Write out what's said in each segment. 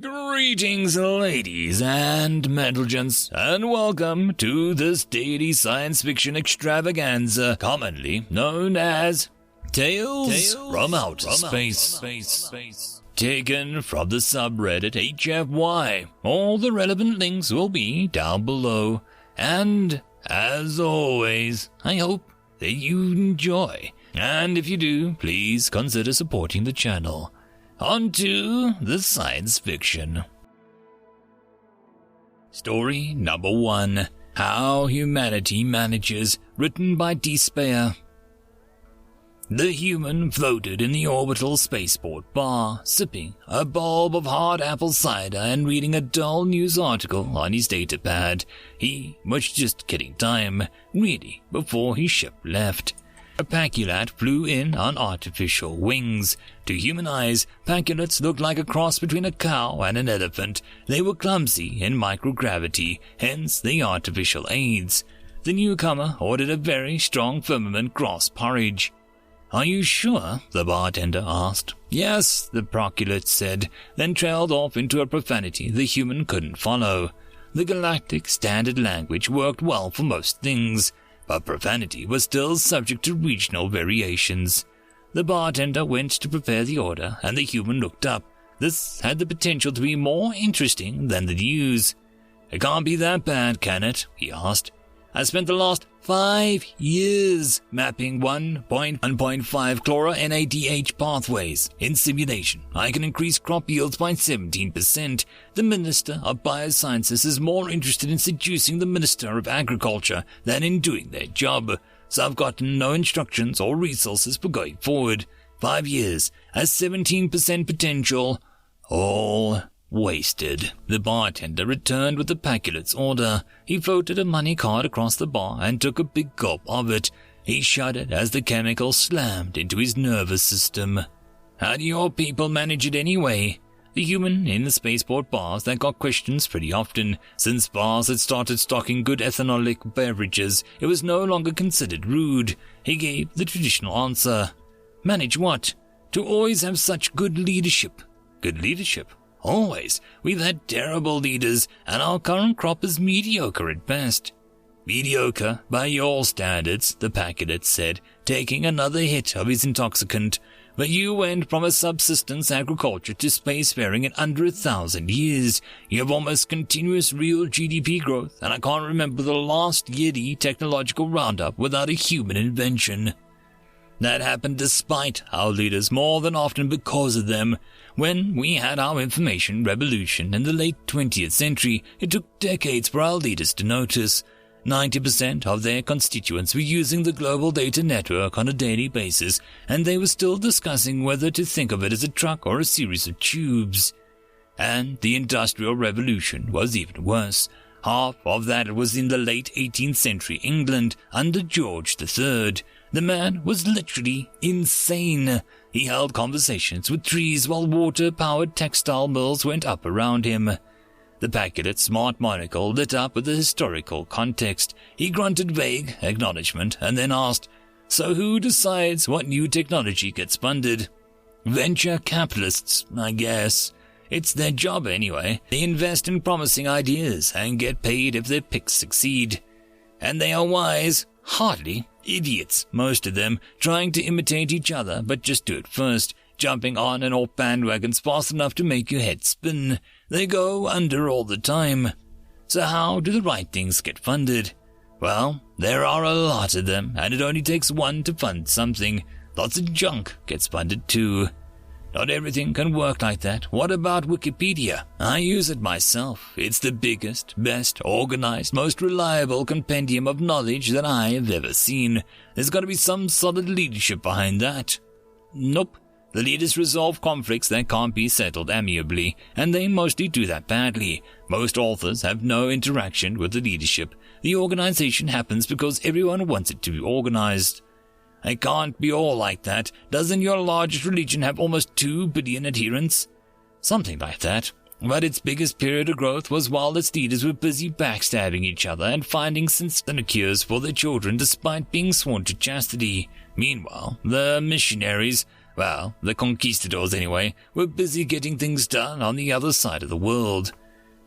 Greetings, ladies and gents, and welcome to this daily science fiction extravaganza, commonly known as Tales from Outer Space. Taken from the subreddit HFY. All the relevant links will be down below. And, as always, I hope that you enjoy. And if you do, please consider supporting the channel. On to the science fiction. Story number 1. How Humanity Manages, written by dspeyer. The human floated in the orbital spaceport bar, sipping a bulb of hard apple cider and reading a dull news article on his datapad. He was just killing time, really, before his ship left. A paculat flew in on artificial wings. To human eyes, paculats looked like a cross between a cow and an elephant. They were clumsy in microgravity, hence the artificial aids. The newcomer ordered a very strong firmament grass porridge. "Are you sure?" the bartender asked. "Yes," the paculat said, then trailed off into a profanity the human couldn't follow. The galactic standard language worked well for most things, but profanity was still subject to regional variations. The bartender went to prepare the order, and the human looked up. This had the potential to be more interesting than the news. "It can't be that bad, can it?" he asked. "I spent the last 5 years mapping 1.1.5 chloro-NADH pathways. In simulation, I can increase crop yields by 17%. The Minister of Biosciences is more interested in seducing the Minister of Agriculture than in doing their job, so I've gotten no instructions or resources for going forward. 5 years, a 17% potential, all wasted." The bartender returned with the paculat's order. He floated a money card across the bar and took a big gulp of it. He shuddered as the chemical slammed into his nervous system. "How do your people manage it anyway?" The human in the spaceport bars that got questions pretty often. Since bars had started stocking good ethanolic beverages, it was no longer considered rude. He gave the traditional answer. "Manage what?" "To always have such good leadership." "Good leadership?" "Always. We've had terrible leaders, and our current crop is mediocre at best." "Mediocre by your standards," the paculat said, taking another hit of his intoxicant. "But you went from a subsistence agriculture to spacefaring in under 1,000 years. You have almost continuous real GDP growth, and I can't remember the last yearly technological roundup without a human invention." "That happened despite our leaders, more than often because of them. When we had our information revolution in the late 20th century, it took decades for our leaders to notice. 90% of their constituents were using the global data network on a daily basis, and they were still discussing whether to think of it as a truck or a series of tubes. And the Industrial Revolution was even worse. Half of that was in the late 18th century England under George III. The man was literally insane. He held conversations with trees while water-powered textile mills went up around him. The paculat's smart monocle lit up with the historical context. He grunted vague acknowledgement and then asked, "So who decides what new technology gets funded?" "Venture capitalists, I guess. It's their job anyway. They invest in promising ideas and get paid if their picks succeed. And they are wise? Hardly. Idiots, most of them, trying to imitate each other, but just do it first, jumping on and off bandwagons fast enough to make your head spin. They go under all the time. So how do the right things get funded? Well, there are a lot of them, and it only takes one to fund something. Lots of junk gets funded too. Not everything can work like that. What about Wikipedia? I use it myself. It's the biggest, best organized, most reliable compendium of knowledge that I have ever seen. There's got to be some solid leadership behind that." "Nope. The leaders resolve conflicts that can't be settled amicably, and they mostly do that badly. Most authors have no interaction with the leadership. The organization happens because everyone wants it to be organized." "It can't be all like that. Doesn't your largest religion have almost 2 billion adherents?" "Something like that. But its biggest period of growth was while its leaders were busy backstabbing each other and finding cures for their children despite being sworn to chastity. Meanwhile, the missionaries, Well, the conquistadors anyway, were busy getting things done on the other side of the world.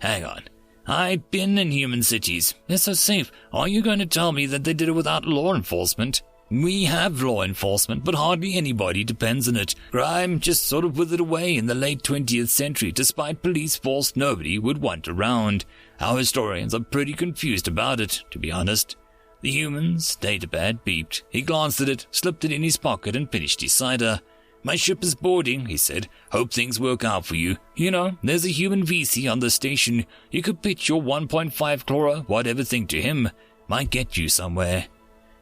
Hang on. I've been in human cities. They're so safe. Are you going to tell me that they did it without law enforcement? We have law enforcement, but hardly anybody depends on it. Crime just sort of withered away in the late 20th century, despite police force nobody would want around. Our historians are pretty confused about it, to be honest. The human's datapad beeped. He glanced at it, slipped it in his pocket, and finished his cider. My ship is boarding, he said. Hope things work out for you. You know, there's a human VC on the station. You could pitch your 1.5 chlora whatever thing to him. Might get you somewhere.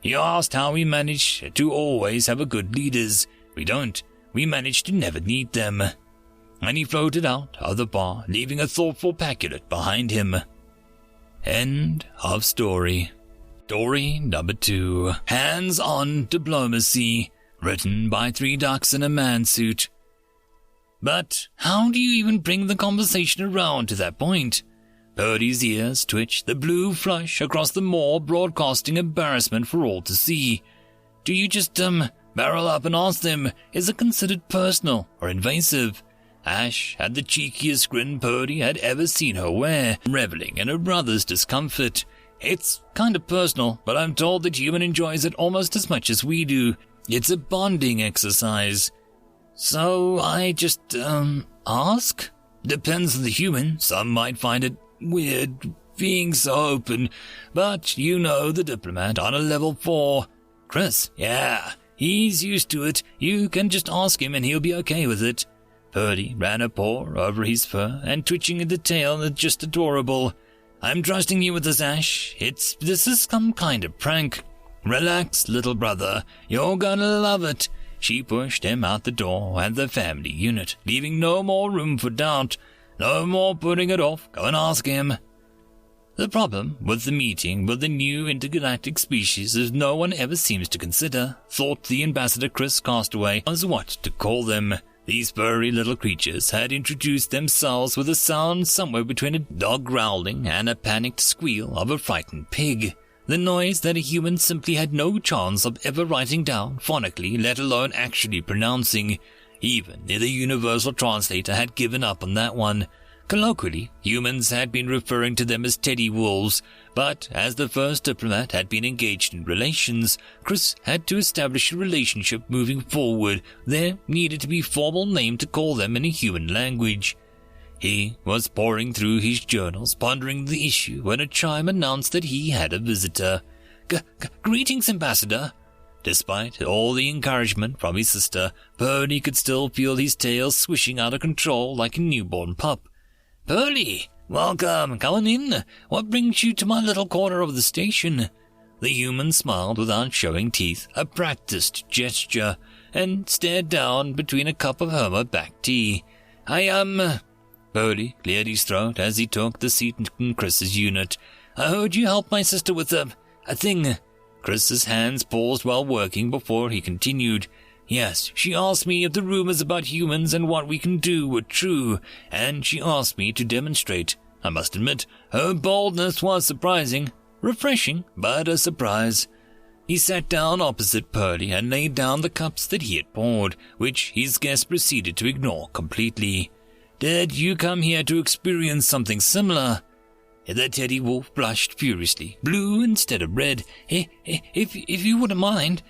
He asked how we manage to always have a good leaders. We don't. We manage to never need them. And he floated out of the bar, leaving a thoughtful Paculate behind him. End of story. Story number 2. Hands-on Diplomacy. Written by ThreeDucksInAManSuit. But how do you even bring the conversation around to that point? Purdy's ears twitched, the blue flush across the moor broadcasting embarrassment for all to see. Do you just, barrel up and ask them, is it considered personal or invasive? Ash had the cheekiest grin Purdy had ever seen her wear, reveling in her brother's discomfort. It's kind of personal, but I'm told that human enjoys it almost as much as we do. It's a bonding exercise. So I just, ask? Depends on the human. Some might find it weird being so open, but you know the diplomat on a level 4. Chris, yeah, he's used to it. You can just ask him and he'll be okay with it. Purdy ran a paw over his fur and twitching at the tail that's just adorable. I'm trusting you with this, Ash. This is some kind of prank. Relax, little brother. You're gonna love it. She pushed him out the door and the family unit, leaving no more room for doubt. No more putting it off. Go and ask him. The problem with the meeting with the new intergalactic species is no one ever seems to consider, thought the Ambassador Chris Castaway, was what to call them. These furry little creatures had introduced themselves with a sound somewhere between a dog growling and a panicked squeal of a frightened pig. The noise that a human simply had no chance of ever writing down phonically, let alone actually pronouncing. Even the universal translator had given up on that one. Colloquially, humans had been referring to them as teddy wolves, but as the first diplomat had been engaged in relations, Chris had to establish a relationship moving forward. There needed to be a formal name to call them in a human language. He was poring through his journals, pondering the issue, when a chime announced that he had a visitor. Greetings, Ambassador. Despite all the encouragement from his sister, Purdy could still feel his tail swishing out of control like a newborn pup. Purdy, welcome, come on in. What brings you to my little corner of the station? The human smiled without showing teeth, a practiced gesture, and stared down between a cup of Homer-backed tea. Purdy cleared his throat as he took the seat in Chris's unit. I heard you helped my sister with a thing. Chris's hands paused while working before he continued. Yes, she asked me if the rumors about humans and what we can do were true, and she asked me to demonstrate. I must admit, her boldness was surprising. Refreshing, but a surprise. He sat down opposite Purdy and laid down the cups that he had poured, which his guest proceeded to ignore completely. Did you come here to experience something similar? The teddy wolf blushed furiously, blue instead of red. If you wouldn't mind.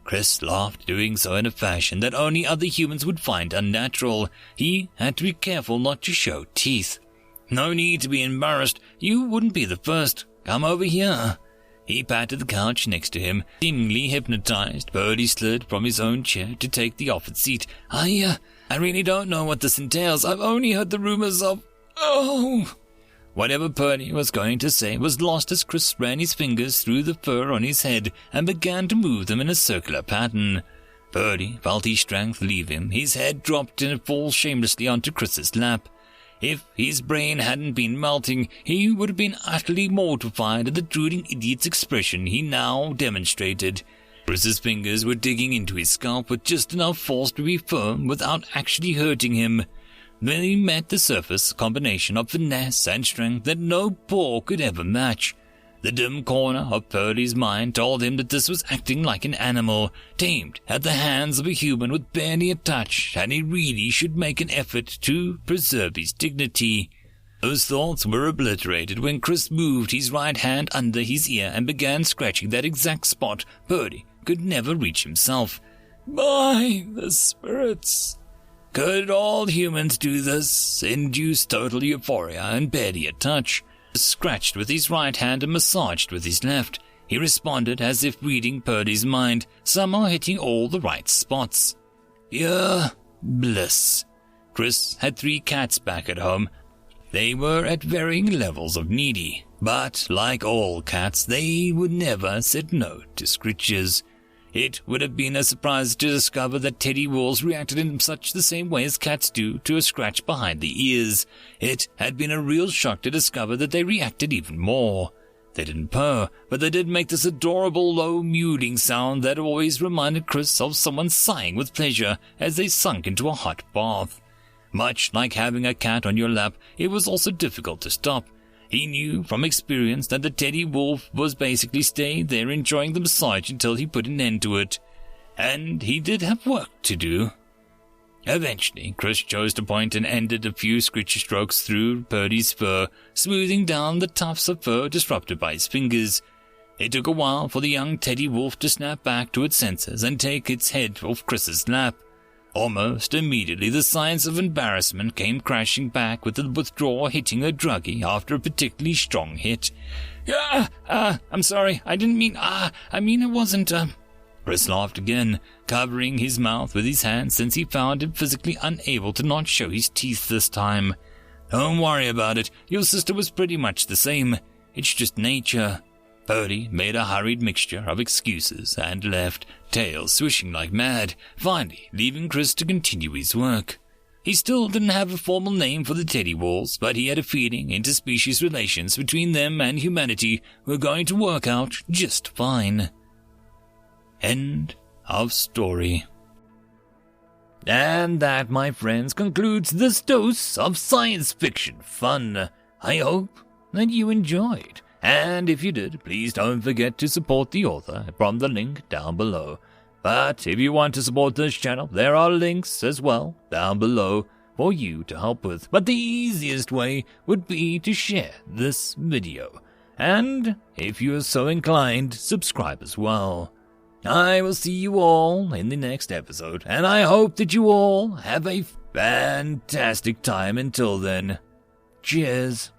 Chris laughed, doing so in a fashion that only other humans would find unnatural. He had to be careful not to show teeth. No need to be embarrassed. You wouldn't be the first. Come over here. He patted the couch next to him. Seemingly hypnotized, Purdy slid from his own chair to take the offered seat. I really don't know what this entails. I've only heard the rumors of... Oh! Whatever Purdy was going to say was lost as Chris ran his fingers through the fur on his head and began to move them in a circular pattern. Purdy felt his strength leave him. His head dropped and fall shamelessly onto Chris's lap. If his brain hadn't been melting, he would have been utterly mortified at the drooling idiot's expression he now demonstrated. Chris's fingers were digging into his scalp with just enough force to be firm without actually hurting him. When he met the surface combination of finesse and strength that no paw could ever match. The dim corner of Purdy's mind told him that this was acting like an animal, tamed at the hands of a human with barely a touch, and he really should make an effort to preserve his dignity. Those thoughts were obliterated when Chris moved his right hand under his ear and began scratching that exact spot Purdy could never reach himself. By the spirits! Could all humans do this? Induce total euphoria and barely a touch. Scratched with his right hand and massaged with his left. He responded as if reading Purdy's mind, somehow hitting all the right spots. Pure bliss. Chris had 3 cats back at home. They were at varying levels of needy, but like all cats, they would never said no to scritches. It would have been a surprise to discover that teddy wolves reacted in such the same way as cats do to a scratch behind the ears. It had been a real shock to discover that they reacted even more. They didn't purr, but they did make this adorable low mewling sound that always reminded Chris of someone sighing with pleasure as they sunk into a hot bath. Much like having a cat on your lap, it was also difficult to stop. He knew from experience that the teddy wolf was basically staying there enjoying the massage until he put an end to it. And he did have work to do. Eventually, Chris chose to point and ended a few scritchy strokes through Purdy's fur, smoothing down the tufts of fur disrupted by his fingers. It took a while for the young teddy wolf to snap back to its senses and take its head off Chris's lap. Almost immediately, the signs of embarrassment came crashing back with the withdrawal hitting a druggie after a particularly strong hit. I'm sorry, I didn't mean, it wasn't, Chris laughed again, covering his mouth with his hand since he found him physically unable to not show his teeth this time. Don't worry about it, your sister was pretty much the same. It's just nature. Purdy made a hurried mixture of excuses and left, tail swishing like mad, finally leaving Chris to continue his work. He still didn't have a formal name for the teddy wolves, but he had a feeling interspecies relations between them and humanity were going to work out just fine. End of story. And that, my friends, concludes this dose of science fiction fun. I hope that you enjoyed. And if you did, please don't forget to support the author from the link down below. But if you want to support this channel, there are links as well down below for you to help with. But the easiest way would be to share this video. And if you are so inclined, subscribe as well. I will see you all in the next episode, and I hope that you all have a fantastic time until then. Cheers.